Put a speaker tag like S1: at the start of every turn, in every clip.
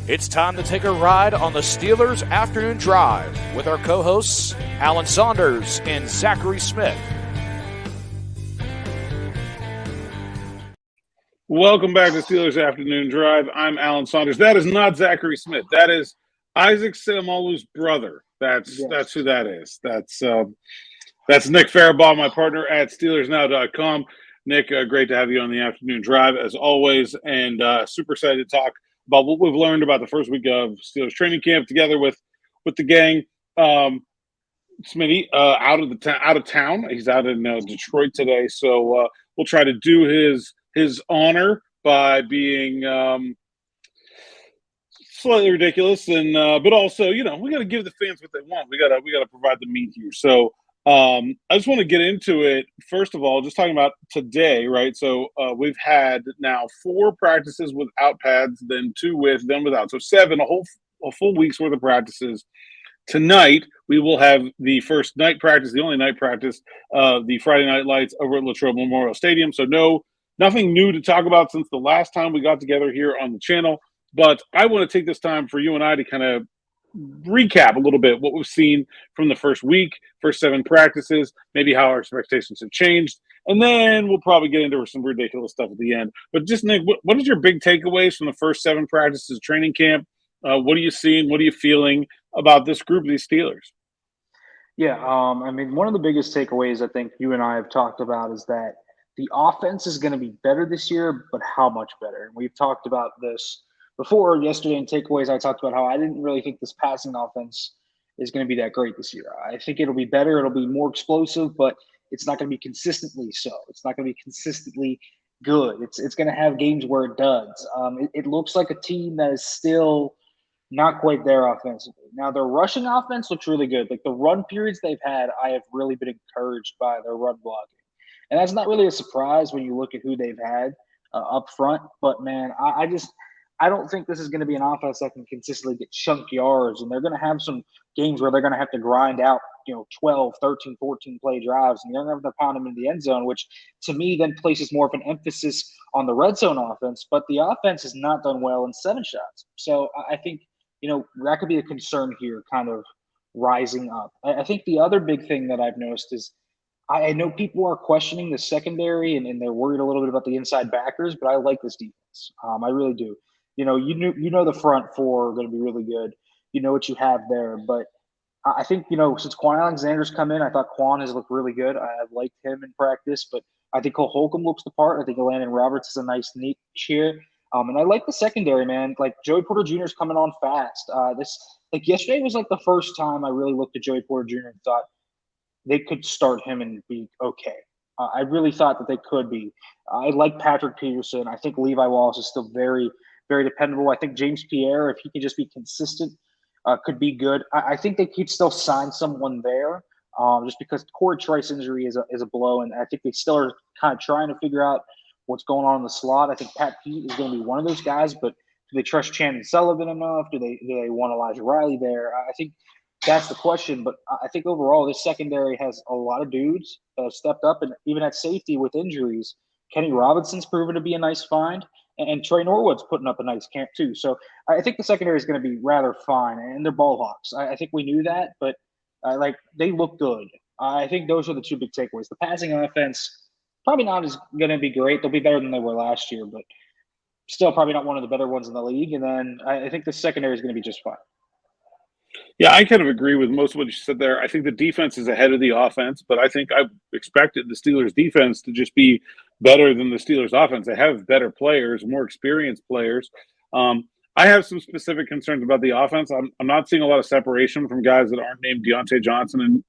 S1: It's time to take a ride on the Steelers Afternoon Drive with our co-hosts Alan Saunders and Zachary Smith.
S2: Welcome back to Steelers Afternoon Drive. I'm Alan Saunders. That is not Zachary Smith. That is Isaac Seumalo's brother. That's who that is. That's Nick Farabaugh, my partner at SteelersNow.com. Nick, great to have you on the Afternoon Drive as always, and super excited to talk about what we've learned about the first week of Steelers training camp together with the gang. Smitty out of town. He's out in Detroit today, so we'll try to do his honor by being slightly ridiculous, and but also, we got to give the fans what they want. We got to provide the meat here. So I just want to get into it. First of all, just talking about today, right? So we've had now 4 practices without pads, then 2 with, then without. So 7, a full week's worth of practices. Tonight, we will have the first night practice, the only night practice of the Friday Night Lights over at Latrobe Memorial Stadium. So nothing new to talk about since the last time we got together here on the channel. But I want to take this time for you and I to kind of recap a little bit what we've seen from the first 7 practices, maybe how our expectations have changed. And then we'll probably get into some ridiculous stuff at the end. But just, Nick, what is your big takeaways from the first 7 practices of training camp? What are you seeing? What are you feeling about this group of these Steelers?
S3: Yeah, one of the biggest takeaways I think you and I have talked about is that the offense is going to be better this year, but how much better? And we've talked about this before. Yesterday in takeaways, I talked about how I didn't really think this passing offense is going to be that great this year. I think it'll be better. It'll be more explosive, but it's not going to be consistently so. It's not going to be consistently good. It's going to have games where it does. It looks like a team that is still not quite there offensively. Now, their rushing offense looks really good. Like the run periods they've had, I have really been encouraged by their run blocking. And that's not really a surprise when you look at who they've had up front. But, man, I don't think this is going to be an offense that can consistently get chunk yards. And they're going to have some games where they're going to have to grind out, 12, 13, 14 play drives. And they're going to have to pound them in the end zone, which to me then places more of an emphasis on the red zone offense. But the offense has not done well in 7 shots. So I think, that could be a concern here kind of rising up. I think the other big thing that I've noticed is I know people are questioning the secondary and they're worried a little bit about the inside backers, but I like this defense. I really do. You know the front 4 are going to be really good. You know what you have there. But I think, since Quan Alexander's come in, I thought Quan has looked really good. I've liked him in practice, but I think Cole Holcomb looks the part. I think Landon Roberts is a nice niche here. And I like the secondary, man. Like Joey Porter Jr. is coming on fast. Yesterday was like the first time I really looked at Joey Porter Jr. and thought they could start him and be okay. I really thought that they could be. I like Patrick Peterson. I think Levi Wallace is still very, very dependable. I think James Pierre, if he can just be consistent, could be good. I think they could still sign someone there just because Corey Trice injury is a blow, and I think they still are kind of trying to figure out what's going on in the slot. I think Pat Pete is going to be one of those guys, but do they trust Chandon Sullivan enough? Do they want Elijah Riley there? I think that's the question. But I think overall, this secondary has a lot of dudes that have stepped up, and even at safety with injuries, Kenny Robinson's proven to be a nice find, and Trey Norwood's putting up a nice camp too. So I think the secondary is going to be rather fine, and they're ball hawks. I think we knew that, but they look good. I think those are the 2 big takeaways. The passing offense, probably not as going to be great. They'll be better than they were last year, but still probably not one of the better ones in the league. And then I think the secondary is going to be just fine.
S2: Yeah, I kind of agree with most of what you said there. I think the defense is ahead of the offense, but I think I expected the Steelers' defense to just be better than the Steelers' offense. They have better players, more experienced players. I have some specific concerns about the offense. I'm not seeing a lot of separation from guys that aren't named Deontay Johnson and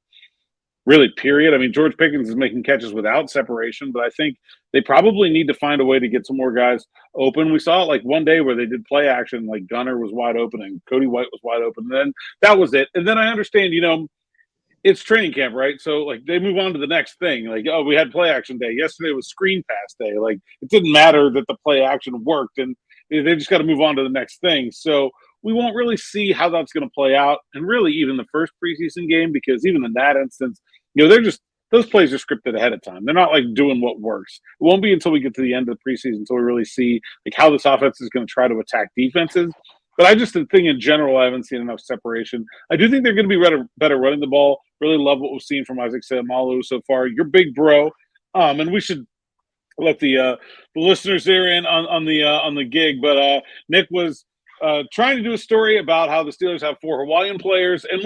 S2: really, period. I mean, George Pickens is making catches without separation, but I think they probably need to find a way to get some more guys open. We saw it like one day where they did play action, like Gunner was wide open and Cody White was wide open. And then that was it. And then I understand, it's training camp, right? So, like, they move on to the next thing. Like, oh, we had play action day. Yesterday was screen pass day. Like, it didn't matter that the play action worked, and they just got to move on to the next thing. So we won't really see how that's going to play out, and really even the first preseason game, because even in that instance, they're just those plays are scripted ahead of time. They're not like doing what works. It won't be until we get to the end of the preseason until we really see like how this offense is going to try to attack defenses. But I just think in general, I haven't seen enough separation. I do think they're going to be better running the ball. Really love what we've seen from Isaac Seumalo so far. You're big bro, and we should let the listeners there in on the gig. But Nick was trying to do a story about how the Steelers have 4 Hawaiian players, and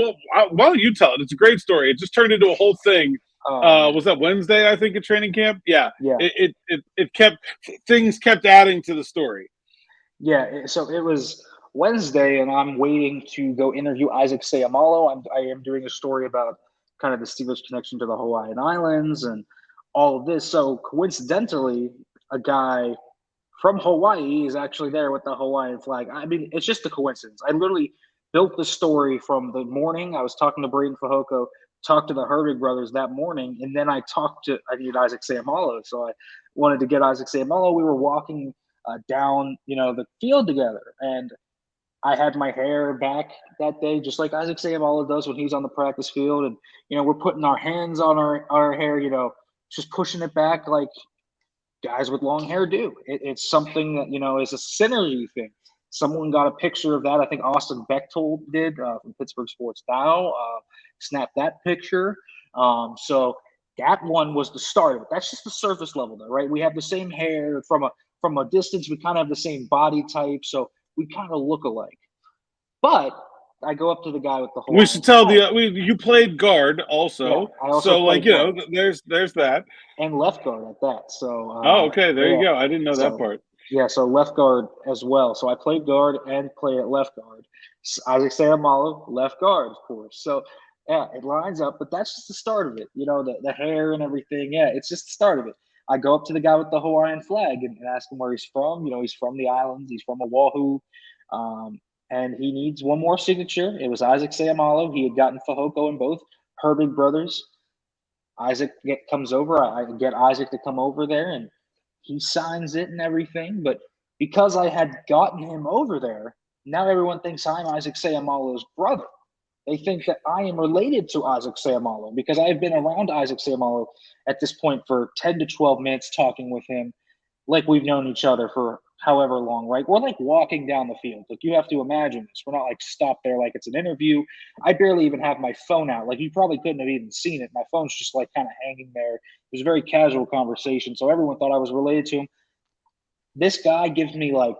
S2: why don't you tell it? It's a great story. It just turned into a whole thing. Was that Wednesday? I think at training camp. Yeah. It kept things kept adding to the story.
S3: Yeah. So it was Wednesday, and I'm waiting to go interview Isaac Seumalo. I am doing a story about kind of the Steelers' connection to the Hawaiian Islands and all of this. So coincidentally, a guy from Hawaii is actually there with the Hawaiian flag. I mean, it's just a coincidence. I literally built the story from the morning. I was talking to Braden Fahoko, talked to the Herbig brothers that morning, and then I needed Isaac Seumalo. So I wanted to get Isaac Seumalo. We were walking down, the field together, and I had my hair back that day, just like Isaac Seumalo does when he's on the practice field. And, we're putting our hands on our hair, just pushing it back like guys with long hair do. It's something that, is a synergy thing. Someone got a picture of that. I think Austin Bechtold did from Pittsburgh Sports Now, snapped that picture. So that one was the start of it. That's just the surface level though, right? We have the same hair from a distance. We kind of have the same body type. So we kind of look alike. But I go up to the guy with the whole.
S2: We should tell you played guard also.
S3: Yeah, I also
S2: there's that.
S3: And left guard at that. So.
S2: Okay, there you go. I didn't know that part.
S3: Yeah, so left guard as well. So I played guard and play at left guard. Isaac Seumalo, left guard, of course. So yeah, it lines up, but that's just the start of it. The hair and everything. Yeah, it's just the start of it. I go up to the guy with the Hawaiian flag and ask him where he's from. He's from the islands. He's from Oahu. And he needs one more signature. It was Isaac Seumalo. He had gotten Fahoko and both Herbig brothers. Isaac comes over. I get Isaac to come over there, and he signs it and everything. But because I had gotten him over there, now everyone thinks I'm Isaac Seumalo's brother. They think that I am related to Isaac Seumalo because I've been around Isaac Seumalo at this point for 10 to 12 minutes talking with him like we've known each other for however long, right? We're like walking down the field. Like you have to imagine this. We're not like stopped there like it's an interview. I barely even have my phone out. Like you probably couldn't have even seen it. My phone's just like kind of hanging there. It was a very casual conversation. So everyone thought I was related to him. This guy gives me like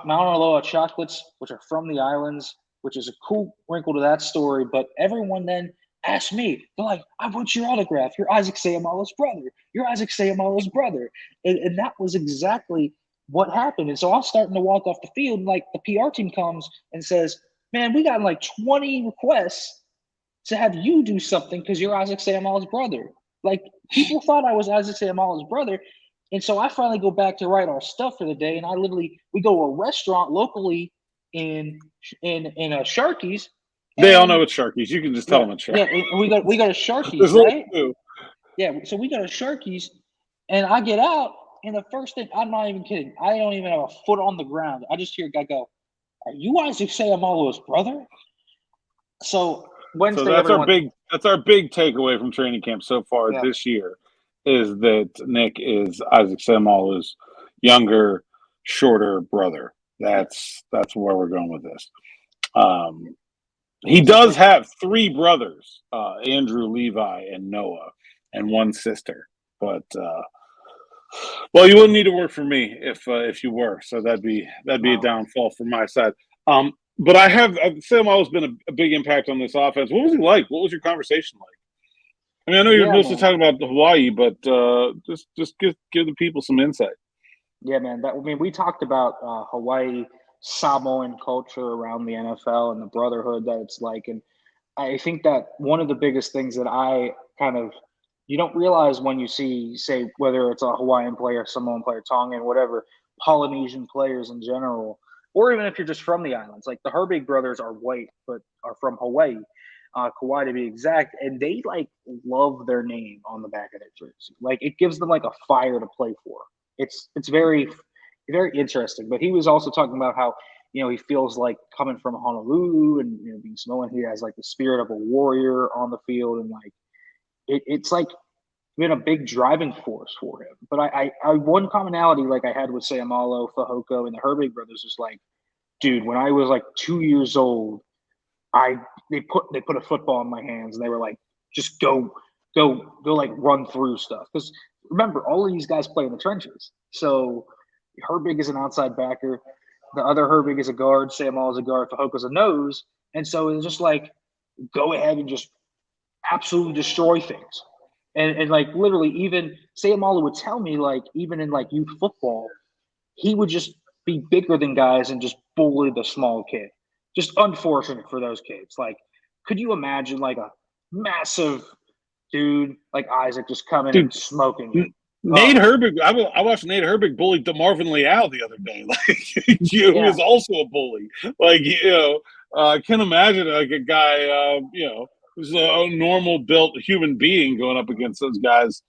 S3: Mauna Loa chocolates, which are from the islands, which is a cool wrinkle to that story. But everyone then asked me, they're like, I want your autograph. You're Isaac Seumalo's brother. You're Isaac Seumalo's brother. And that was exactly what happened. And so I'm starting to walk off the field, and like the PR team comes and says, man, we got like 20 requests to have you do something because you're Isaac Seumalo's brother. Like people thought I was Isaac Seumalo's brother. And so I finally go back to write our stuff for the day. And we go to a restaurant locally in a Sharky's.
S2: They all know it's Sharky's. You can just tell them it's Sharky's.
S3: Yeah, and we go to Sharky's, right? Yeah, so we go to Sharky's, and I get out, and the first thing, I'm not even kidding, I don't even have a foot on the ground. I just hear a guy go, are you Isaac Seumalo's brother? So Wednesday,
S2: that's our big takeaway from training camp so far this year is that Nick is Isaac Seumalo's younger, shorter brother. That's where we're going with this. He does have 3 brothers, Andrew, Levi, and Noah, and 1 sister. But well, you wouldn't need to work for me if you were. So that'd be a downfall from my side. But Seumalo's been a big impact on this offense. What was he like? What was your conversation like? I mean, I know you're mostly talking about Hawaii, but just give the people some insight.
S3: Yeah, man. We talked about Hawaii, Samoan culture around the NFL and the brotherhood that it's like. And I think that one of the biggest things that you don't realize when you see, say, whether it's a Hawaiian player, Samoan player, Tongan, whatever, Polynesian players in general, or even if you're just from the islands, like the Herbig brothers are white, but are from Hawaii, Kauai to be exact, and they like love their name on the back of their jersey. Like it gives them like a fire to play for. It's very, very interesting. But he was also talking about how, he feels like coming from Honolulu and being Samoan, he has like the spirit of a warrior on the field, and like it's like been a big driving force for him. But I one commonality like I had with Seumalo, Fahoko, and the Herbig brothers was like dude, when I was like 2 years old, they put a football in my hands and they were like, just go, like run through stuff. Because remember, all of these guys play in the trenches. So Herbig is an outside backer. The other Herbig is a guard. Seumalo is a guard. Fajoka's a nose. And so it's just like, go ahead and just absolutely destroy things. And like literally, even Seumalo would tell me, like, even in like youth football, he would just be bigger than guys and just bully the small kid. Just unfortunate for those kids. Like, could you imagine like a massive dude like Isaac just coming and smoking you?
S2: Nate Herbig, I watched Nate Herbig bully DeMarvin Leal the other day. Like, who is also a bully. Like, I can imagine like a guy, who's a normal built human being going up against those guys,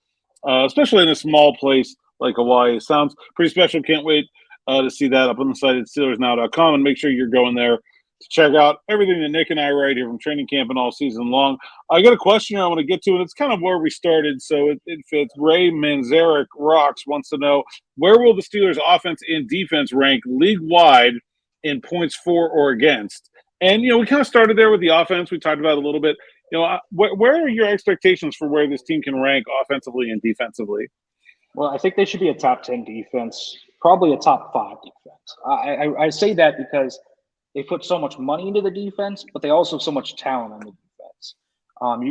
S2: especially in a small place like Hawaii. Sounds pretty special. Can't wait to see that up on the site at SteelersNow.com, and make sure you're going there to check out everything that Nick and I write here from training camp and all season long. I got a question I want to get to, and it's kind of where we started, so it fits. Ray Manzarek Rocks wants to know, where will the Steelers' offense and defense rank league-wide in points for or against? And, we kind of started there with the offense. We talked about it a little bit. Where are your expectations for where this team can rank offensively and defensively?
S3: Well, I think they should be a top 10 defense, probably a top 5 defense. I say that because they put so much money into the defense, but they also have so much talent on the defense.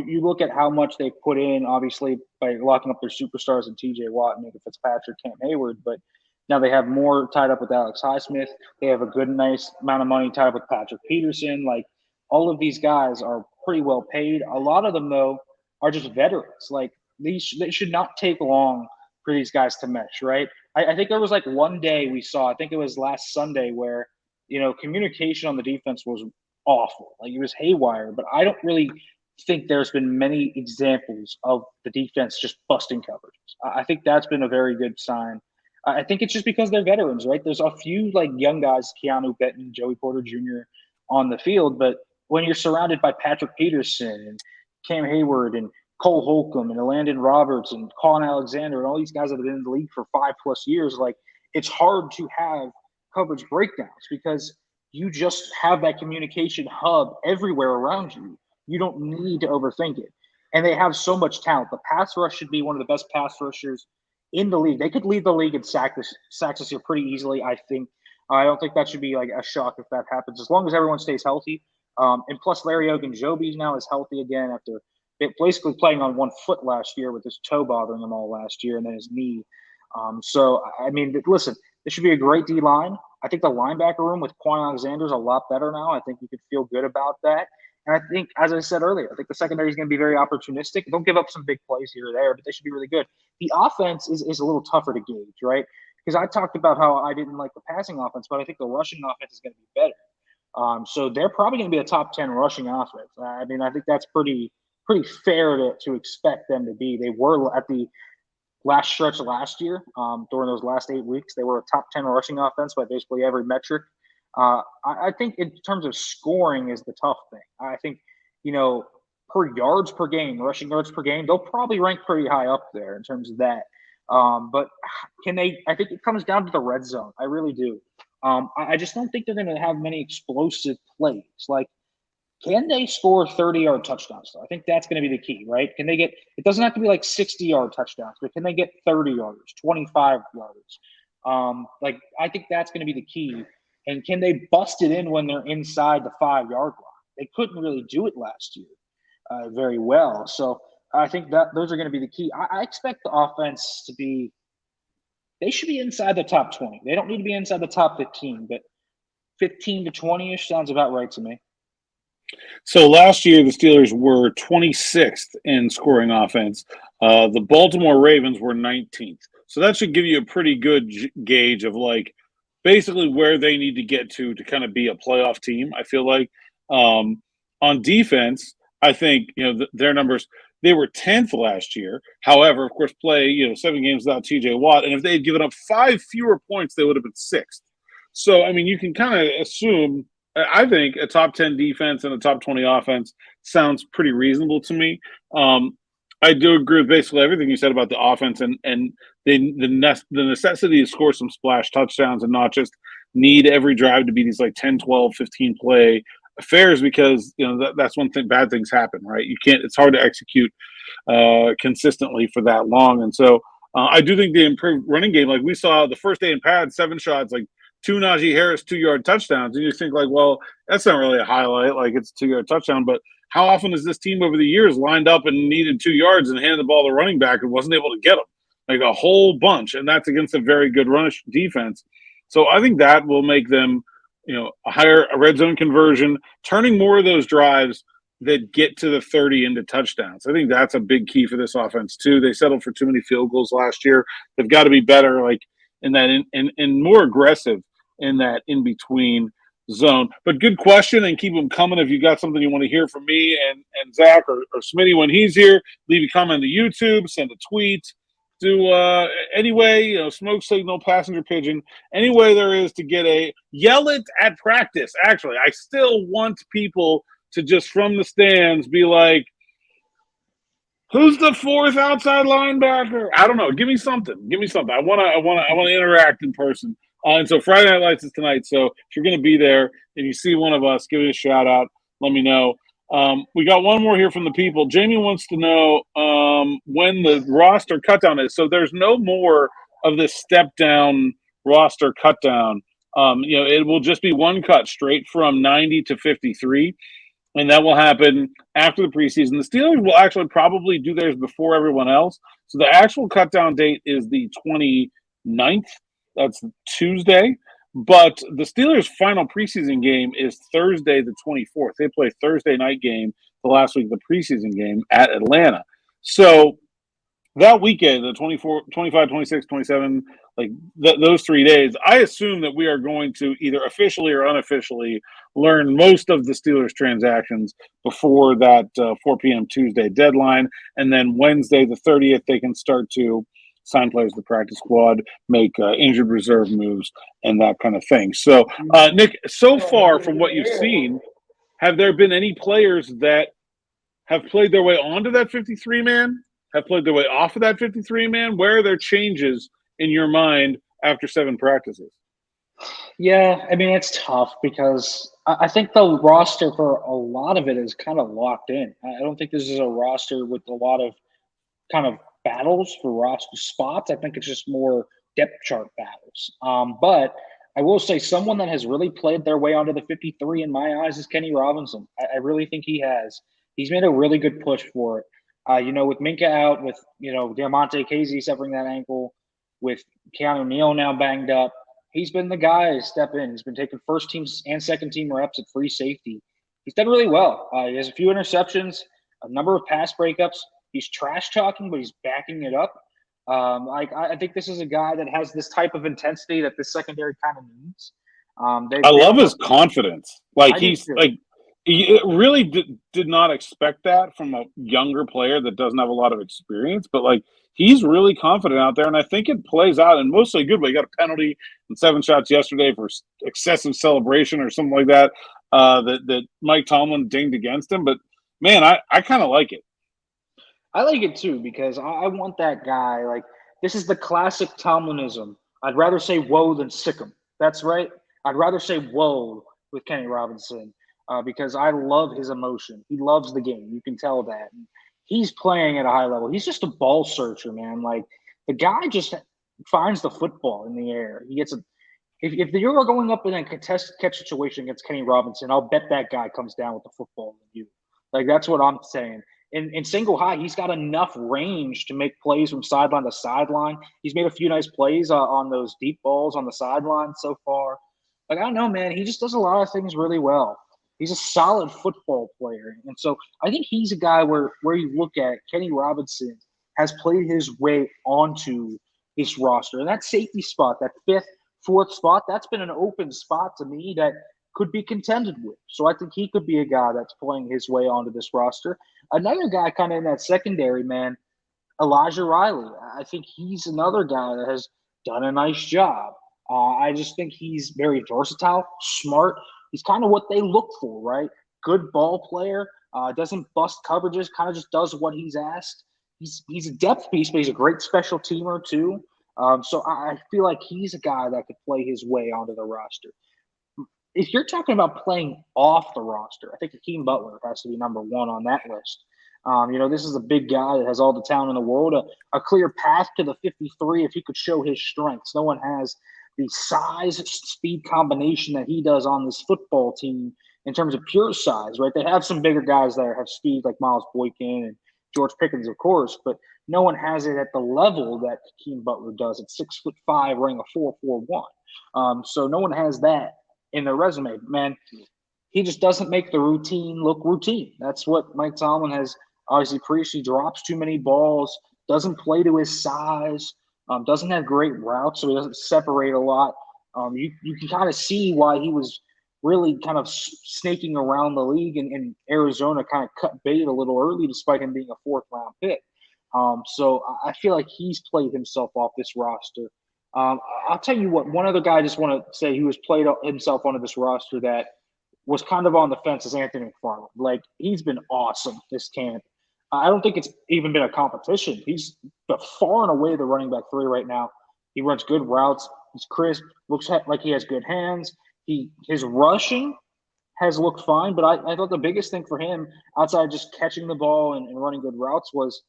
S3: You look at how much they put in, obviously, by locking up their superstars in T.J. Watt, Minka Fitzpatrick, Cam Hayward, but now they have more tied up with Alex Highsmith. They have a nice amount of money tied up with Patrick Peterson. Like, all of these guys are pretty well paid. A lot of them, though, are just veterans. Like, they should not take long for these guys to mesh, right? I think there was like one day we saw, I think it was last Sunday, where, communication on the defense was awful. Like, it was haywire, but I don't really think there's been many examples of the defense just busting coverages. I think that's been a very good sign. I think it's just because they're veterans, right? There's a few like young guys, Keanu Benton, Joey Porter Jr. on the field, but when you're surrounded by Patrick Peterson and Cam Hayward and Cole Holcomb and Landon Roberts and Colin Alexander and all these guys that have been in the league for 5+ years, like, it's hard to have coverage breakdowns because you just have that communication hub everywhere around you. You don't need to overthink it. And they have so much talent. The pass rush should be one of the best pass rushers in the league. They could lead the league in sacks this year pretty easily, I think. I don't think that should be like a shock if that happens, as long as everyone stays healthy. And plus, Larry Ogunjobi now is healthy again after basically playing on one foot last year with his toe bothering him all last year and then his knee. So, I mean, listen, this should be a great D-line. I think the linebacker room with Quan Alexander is a lot better now. I think you could feel good about that. And I think, as I said earlier, I think the secondary is going to be very opportunistic. They'll give up some big plays here or there, but they should be really good. The offense is a little tougher to gauge, right? Because I talked about how I didn't like the passing offense, but I think the rushing offense is going to be better. So they're probably going to be a top 10 rushing offense. I mean, I think that's pretty fair to expect them to be. They were at the last stretch last year, during those last 8 weeks, they were a top 10 rushing offense by basically every metric. I think in terms of scoring is the tough thing. I think, per yards per game, rushing yards per game, they'll probably rank pretty high up there in terms of that. But I think it comes down to the red zone. I really do. I just don't think they're going to have many explosive plays. Like, can they score 30-yard touchdowns, though? I think that's going to be the key, right? Can they get – it doesn't have to be like 60-yard touchdowns, but can they get 30 yards, 25 yards? I think that's going to be the key. And can they bust it in when they're inside the 5-yard line? They couldn't really do it last year very well. So I think that those are going to be the key. I expect the offense to be – they should be inside the top 20. They don't need to be inside the top 15, but 15 to 20-ish sounds about right to me.
S2: So last year, the Steelers were 26th in scoring offense. The Baltimore Ravens were 19th. So that should give you a pretty good gauge of, like, basically where they need to get to kind of be a playoff team, I feel like. On defense, I think, their numbers, they were 10th last year. However, of course, play, 7 games without T.J. Watt. And if they had given up 5 fewer points, they would have been 6th. So, I mean, you can kind of assume – I think a top 10 defense and a top 20 offense sounds pretty reasonable to me. I do agree with basically everything you said about the offense and the necessity to score some splash touchdowns and not just need every drive to be these like 10, 12, 15 play affairs because, that's one thing, bad things happen, right? It's hard to execute consistently for that long. And so I do think the improved running game, like we saw the first day in pad, 7 shots, like 2 Najee Harris 2-yard touchdowns. And you think like, well, that's not really a highlight. Like it's a 2-yard touchdown. But how often has this team over the years lined up and needed 2 yards and handed the ball to the running back and wasn't able to get them? Like a whole bunch. And that's against a very good run defense. So I think that will make them, a red zone conversion, turning more of those drives that get to the 30 into touchdowns. I think that's a big key for this offense too. They settled for too many field goals last year. They've got to be better, like in that, and more aggressive in that in between zone. But good question, and keep them coming. If you got something you want to hear from me and Zach or Smitty when he's here, leave a comment to YouTube, send a tweet, do any way, smoke signal, passenger pigeon, any way there is to get yell it at practice. Actually, I still want people to just from the stands be like, who's the 4th outside linebacker? I don't know. Give me something. I want to interact in person. And so Friday Night Lights is tonight. So if you're going to be there and you see one of us, give it a shout out. Let me know. We got one more here from the people. Jamie wants to know when the roster cutdown is. So there's no more of this step down roster cutdown. It will just be one cut straight from 90 to 53. And that will happen after the preseason. The Steelers will actually probably do theirs before everyone else. So the actual cutdown date is the 29th. That's Tuesday. But the Steelers' final preseason game is Thursday the 24th. They play Thursday night game the last week of the preseason game at Atlanta. So that weekend, the 24, 25, 26, 27, like those 3 days, I assume that we are going to either officially or unofficially learn most of the Steelers transactions before that 4 p.m. Tuesday deadline. And then Wednesday, the 30th, they can start to sign players to the practice squad, make injured reserve moves, and that kind of thing. So, Nick, so far from what you've seen, have there been any players that have played their way onto that 53-man, have played their way off of that 53-man? Where are there changes in your mind after 7 practices?
S3: Yeah, I mean, it's tough because I think the roster for a lot of it is kind of locked in. I don't think this is a roster with a lot of kind of battles for roster spots. I think it's just more depth chart battles. But I will say someone that has really played their way onto the 53 in my eyes is Kenny Robinson. I really think he has. He's made a really good push for it. With Minka out, with, Diamante Casey severing that ankle, with Keanu Neal now banged up, he's been the guy to step in. He's been taking first team and second team reps at free safety. He's done really well. He has a few interceptions, a number of pass breakups. He's trash talking, but he's backing it up. I think this is a guy that has this type of intensity that this secondary kind of needs.
S2: I love his confidence. He really did not expect that from a younger player that doesn't have a lot of experience, but he's really confident out there, and I think it plays out in mostly good way. He got a penalty and 7 shots yesterday for excessive celebration or something like that that Mike Tomlin dinged against him. But man, I kind of like it.
S3: I like it too because I want that guy. This is the classic Tomlinism. I'd rather say whoa than sick him. That's right. I'd rather say whoa with Kenny Robinson because I love his emotion. He loves the game. You can tell that. And he's playing at a high level. He's just a ball searcher, man. The guy just finds the football in the air. He gets if you're going up in a contested catch situation against Kenny Robinson, I'll bet that guy comes down with the football with you. That's what I'm saying. In single high, he's got enough range to make plays from sideline to sideline. He's made a few nice plays on those deep balls on the sideline so far. I don't know, man. He just does a lot of things really well. He's a solid football player. And so I think he's a guy where you look at Kenny Robinson has played his way onto this roster. And that safety spot, that 5th, 4th spot, that's been an open spot to me that could be contended with. So I think he could be a guy that's playing his way onto this roster. Another guy kind of in that secondary, man, Elijah Riley. I think he's another guy that has done a nice job. I just think he's very versatile, smart. He's kind of what they look for, right? Good ball player, doesn't bust coverages, kind of just does what he's asked. He's a depth piece, but he's a great special teamer too. So I feel like he's a guy that could play his way onto the roster. If you're talking about playing off the roster, I think Hakeem Butler has to be number one on that list. This is a big guy that has all the talent in the world, a clear path to the 53 if he could show his strengths. No one has the size speed combination that he does on this football team in terms of pure size, right? They have some bigger guys that have speed like Miles Boykin and George Pickens, of course, but no one has it at the level that Hakeem Butler does at 6'5", running a 4.41. So no one has that in their resume. Man, he just doesn't make the routine look routine. That's what Mike Tomlin has obviously preached. He drops too many balls, doesn't play to his size, doesn't have great routes, so he doesn't separate a lot. You can kind of see why he was really kind of snaking around the league, and Arizona kind of cut bait a little early despite him being a fourth-round pick. So I feel like he's played himself off this roster. I'll tell you what, one other guy I just want to say who has played himself onto this roster that was kind of on the fence is Anthony McFarland. Like, he's been awesome this camp. I don't think it's even been a competition. He's far and away the running back 3 right now. He runs good routes. He's crisp, looks like he has good hands. His rushing has looked fine, but I thought the biggest thing for him, outside of just catching the ball and running good routes, was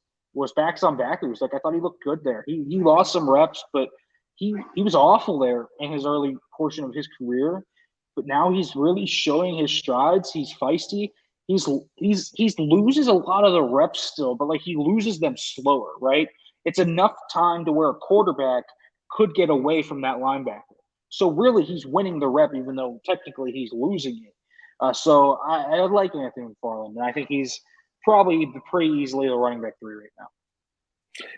S3: backs on backers. Like, I thought he looked good there. He lost some reps, but he was awful there in his early portion of his career. But now he's really showing his strides. He's feisty. He's loses a lot of the reps still, but like he loses them slower, right? It's enough time to where a quarterback could get away from that linebacker. So really, he's winning the rep, even though technically he's losing it. So I like Anthony McFarland, and I think he's probably pretty easily the running back 3 right now.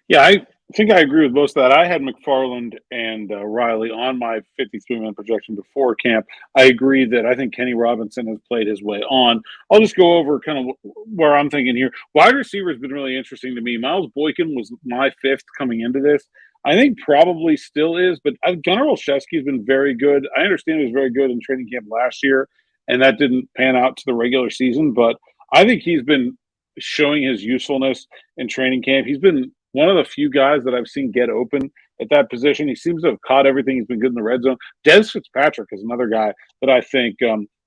S2: Yeah, I think I agree with most of that. I had McFarland and Riley on my 53-man projection before camp. I agree that I think Kenny Robinson has played his way on. I'll just go over kind of where I'm thinking here. Wide receiver has been really interesting to me. Miles Boykin was my 5th coming into this. I think probably still is, but Gunnar Olszewski has been very good. I understand he was very good in training camp last year, and that didn't pan out to the regular season, but I think he's been showing his usefulness in training camp. He's been one of the few guys that I've seen get open at that position. He seems to have caught everything. He's been good in the red zone. Des Fitzpatrick is another guy that I think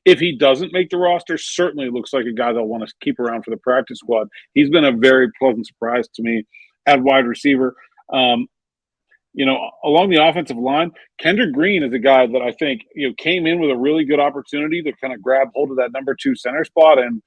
S2: if he doesn't make the roster, certainly looks like a guy they'll want to keep around for the practice squad. He's been a very pleasant surprise to me at wide receiver. Along the offensive line, Kendrick Green is a guy that I think, came in with a really good opportunity to kind of grab hold of that number 2 center spot, and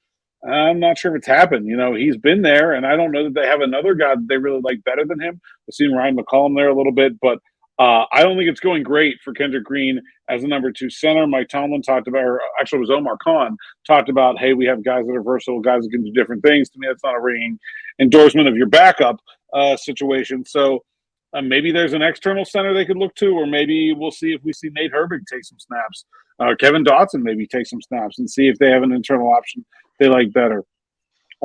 S2: I'm not sure if it's happened. He's been there, and I don't know that they have another guy that they really like better than him. I've seen Ryan McCollum there a little bit, but I don't think it's going great for Kendrick Green as a number 2 center. Mike Tomlin talked about, or actually it was Omar Khan, talked about, hey, we have guys that are versatile, guys that can do different things. To me, that's not a ringing endorsement of your backup situation. So maybe there's an external center they could look to, or maybe we'll see if we see Nate Herbig take some snaps. Kevin Dotson maybe take some snaps and see if they have an internal option they like better.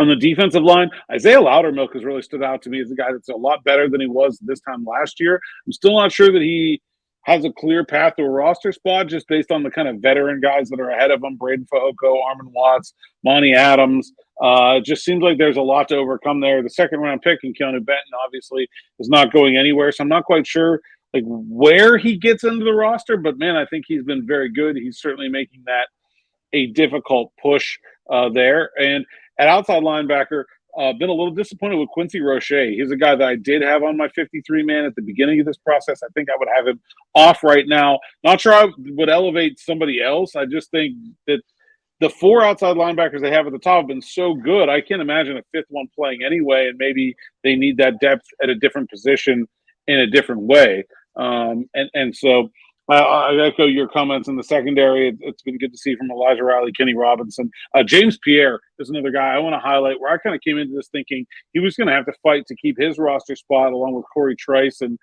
S2: On the defensive line, Isaiah Loudermilk has really stood out to me as a guy that's a lot better than he was this time last year. I'm still not sure that he has a clear path to a roster spot just based on the kind of veteran guys that are ahead of him, Braden Fehoko, Armon Watts, Monty Adams. It just seems like there's a lot to overcome there. The second-round pick in Keanu Benton obviously is not going anywhere, so I'm not quite sure where he gets into the roster, but, man, I think he's been very good. He's certainly making that a difficult push there. And at outside linebacker, been a little disappointed with Quincy Roche. He's a guy that I did have on my 53-man at the beginning of this process. I think I would have him off right now. Not sure I would elevate somebody else. I just think that the 4 outside linebackers they have at the top have been so good. I can't imagine a 5th one playing anyway, and maybe they need that depth at a different position in a different way. So I echo your comments in the secondary. It's been good to see from Elijah Riley, Kenny Robinson. James Pierre is another guy I want to highlight where I kind of came into this thinking he was going to have to fight to keep his roster spot along with Corey Trice and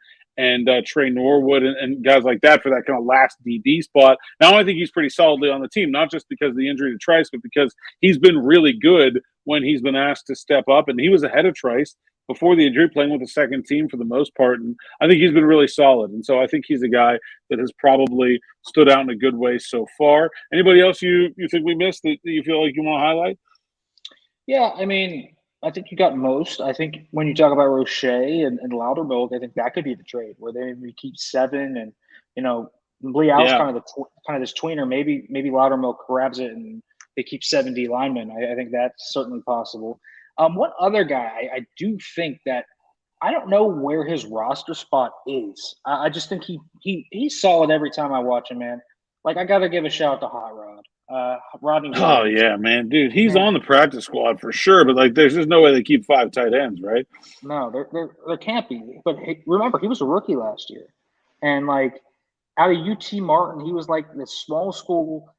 S2: Trey Norwood and guys like that for that kind of last DB spot. Now I think he's pretty solidly on the team, not just because of the injury to Trice, but because he's been really good when he's been asked to step up. And he was ahead of Trice before the injury, playing with the second team for the most part. And I think he's been really solid. And so I think he's a guy that has probably stood out in a good way so far. Anybody else you think we missed that you feel like you want to highlight?
S3: Yeah, I mean, I think you got most. I think when you talk about Roche and Loudermilk, I think that could be the trade where they maybe keep 7 and, Leal's
S2: Yeah.
S3: kind of kind of this tweener. Maybe Loudermilk grabs it and they keep 7 linemen. I think that's certainly possible. One other guy I do think that I don't know where his roster spot is. I just think he's solid every time I watch him, man. Like I got to give a shout out to Hot Rod, Rodney
S2: Oh
S3: Williams.
S2: yeah, man, dude, he's
S3: Man,
S2: on the practice squad for sure. But like, there's just no way they keep 5 tight ends, right?
S3: no, there can't be. But remember, he was a rookie last year, and like out of UT Martin, he was like this small school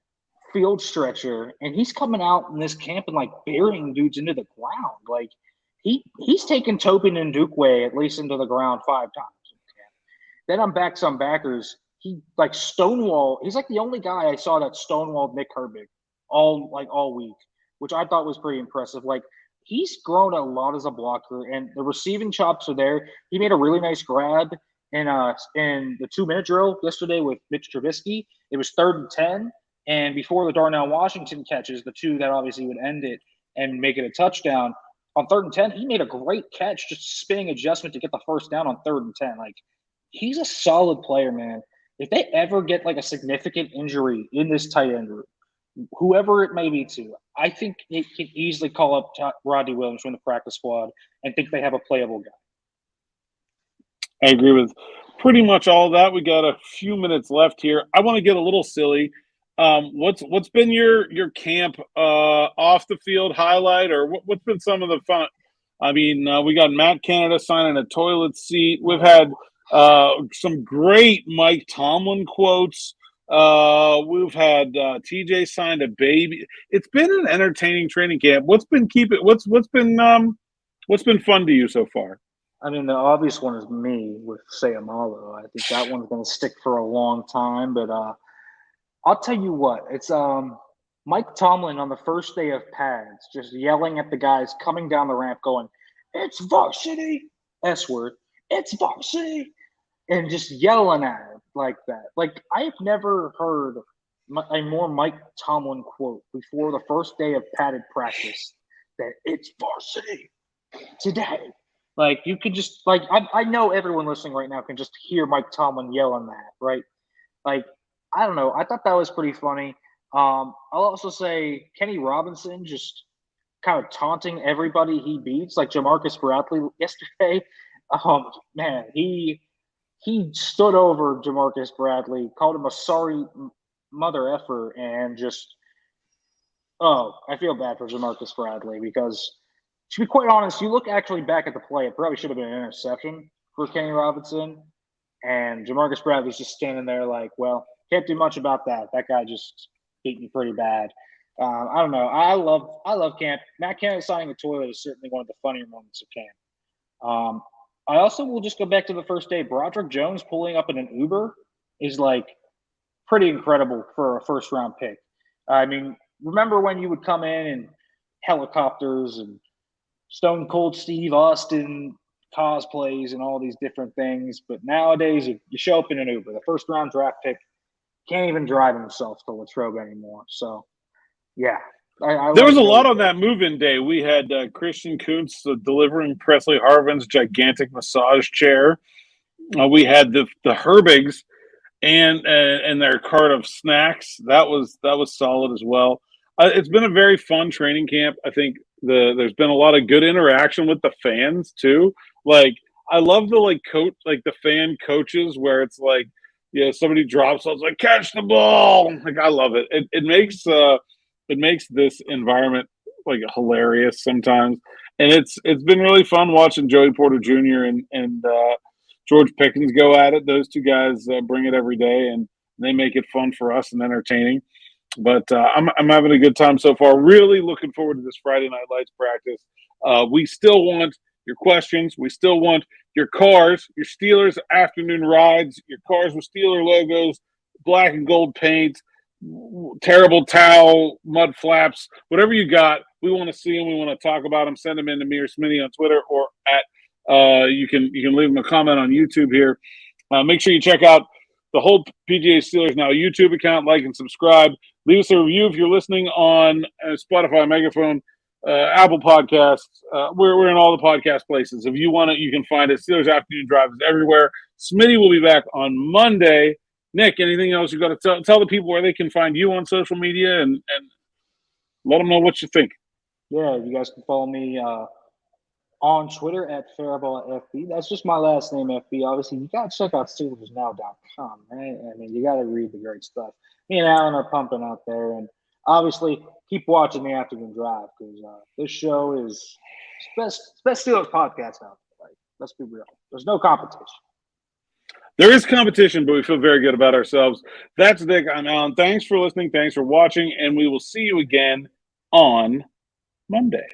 S3: field stretcher, and he's coming out in this camp and like burying dudes into the ground. Like he's taken Tobin and Dukeway at least into the ground 5 times. Then I'm back some backers. He like stonewall. He's like the only guy I saw that stonewalled Nick Herbig all week, which I thought was pretty impressive. Like he's grown a lot as a blocker, and the receiving chops are there. He made a really nice grab in the 2-minute drill yesterday with Mitch Trubisky. It was 3rd and 10, and before the Darnell Washington catches, the 2 that obviously would end it and make it a touchdown. On 3rd and 10, he made a great catch, just spinning adjustment to get the first down on 3rd and 10. Like he's a solid player, man. If they ever get like a significant injury in this tight end group, whoever it may be to, I think it can easily call up Rodney Williams from the practice squad and think they have a playable guy.
S2: I agree with pretty much all of that. We got a few minutes left here. I want to get a little silly. What's been your camp off the field highlight, or what's been some of the fun? I mean, we got Matt Canada signing a toilet seat. We've had some great Mike Tomlin quotes. We've had TJ signed a baby. It's been an entertaining training camp. What's been fun to you so far?
S3: I mean, the obvious one is me with Seumalo. I think that one's going to stick for a long time. But I'll tell you what, it's Mike Tomlin on the first day of pads, just yelling at the guys coming down the ramp, going, "It's varsity!" S word. "It's varsity!" And just yelling at him like that. Like, I've never heard a more Mike Tomlin quote before the first day of padded practice that it's varsity today. Like, you could just, like, I know everyone listening right now can just hear Mike Tomlin yelling that, right? Like, I don't know. I thought that was pretty funny. I'll also say Kenny Robinson just kind of taunting everybody he beats, like Jamarcus Bradley yesterday. Man, he stood over Jamarcus Bradley, called him a sorry mother effer, and just, I feel bad for Jamarcus Bradley because, to be quite honest, you look actually back at the play, it probably should have been an interception for Kenny Robinson, and Jamarcus Bradley's just standing there like, well, can't do much about that. That guy just beat me pretty bad. I don't know. I love camp. Matt Canada signing a toilet is certainly one of the funnier moments of camp. I also will just go back to the first day. Broderick Jones pulling up in an Uber is like pretty incredible for a first round pick. I mean, remember when you would come in and helicopters and Stone Cold Steve Austin cosplays and all these different things, but nowadays you show up in an Uber. The first round draft pick can't even drive himself to Latrobe anymore. So, yeah.
S2: There was a lot on that move-in day. We had Christian Kuntz delivering Presley Harvin's gigantic massage chair. We had the Herbigs and their cart of snacks. That was solid as well. It's been a very fun training camp. I think there's been a lot of good interaction with the fans too. Like, I love the the fan coaches where it's like, somebody drops, so it's like, catch the ball. Like, I love it. It makes this environment like hilarious sometimes, and it's been really fun watching Joey Porter Jr. and George Pickens go at it. Those two guys bring it every day, and they make it fun for us and entertaining. But I'm having a good time so far. Really looking forward to this Friday Night Lights practice. We still want your questions. We still want your cars, your Steelers afternoon rides, your cars with Steeler logos, black and gold paint, terrible towel, mud flaps, whatever you got. We want to see them. We want to talk about them. Send them in to me or Smitty on Twitter, or at you can leave them a comment on YouTube here. Make sure you check out the whole PGA Steelers Now YouTube account. Like and subscribe. Leave us a review if you're listening on Spotify, Megaphone, Apple Podcasts. We're in all the podcast places. If you want it, you can find it. Steelers Afternoon Drive is everywhere. Smitty will be back on Monday. Nick, anything else you got to tell the people where they can find you on social media and let them know what you think?
S3: Yeah, you guys can follow me on Twitter at Farabaugh FB. That's just my last name, FB. Obviously, you got to check out SteelersNow.com, right? I mean, you got to read the great stuff. Me and Alan are pumping out there. And obviously, keep watching the Afternoon Drive because this show is best Steelers podcast out there. Like, let's be real. There's no competition.
S2: There is competition, but we feel very good about ourselves. That's Nick. I'm Alan. Thanks for listening. Thanks for watching. And we will see you again on Monday.